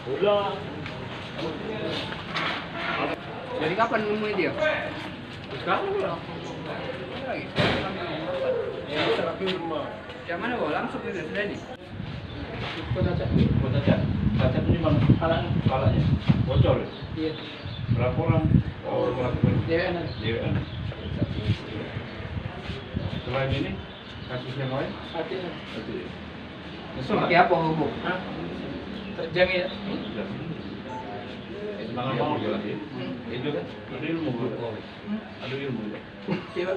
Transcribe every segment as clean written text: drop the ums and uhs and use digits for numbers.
Udah. Jadi kapan nemuin dia? Sekarang udah. Lagi. Ya, terapi rumah. Yang mana bawa langsung ke sudah ini? Buat aja. Cacat ini bang, kalanya bocor ya? Iya. Berapa orang? Oh, melakukan DWN. DWN. Selain ini, kasus yang lain? Artinya. Seperti apa hubung? Hah? Terjang ya. Semangat banget ya lagi. Itu kan, ada ilmu bro. Ada ilmu ya. Iya.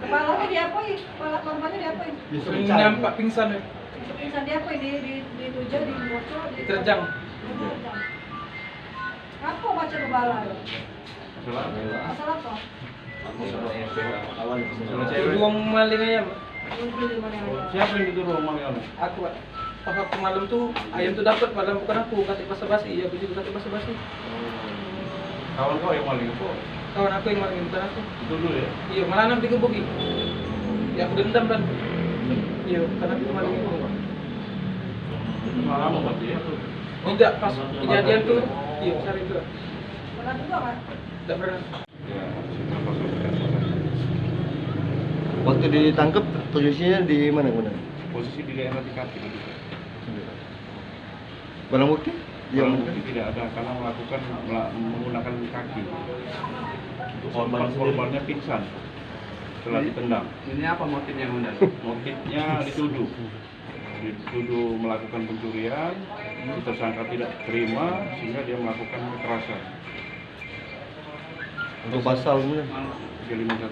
Kepalanya diapain? Kepala korbannya diapain? Nampak pingsan ya. Pingsan diapain? Di tujuh, di bocor, di Terjang. Apa baca kepala? Masalah? Masalah apa? Masalah cewek. Uang maling ayam. Dulu di mana yang ada? Siapa yang dituduh orang maling? Aku Pak. Pas waktu malam tuh ayam tuh dapat padahal bukan aku, kasih basa-basi. Iya, aku juga kasih basa-basi. Kawan kau yang maling itu? Kawan aku yang maling bukan aku. Dulu ya? Iya, malah nanti dikebuki. Ya aku dendam kan. Iya, karena aku maling itu. Lama berarti ya? Tidak, pas kejadian tuh, iya besar itu. Pernah juga kan? Tidak pernah. Ya, kenapa saudara? Waktu ditangkap posisinya di mana mana? Posisi di daerah di kaki. Barang bukti? Barang bukti tidak ada karena menggunakan kaki. Korbannya pingsan setelah ditendang. Ini apa motifnya Bunda? Motifnya dituduh melakukan pencurian, si tersangka tidak terima sehingga dia melakukan kekerasan. Untuk pasal mana? 351.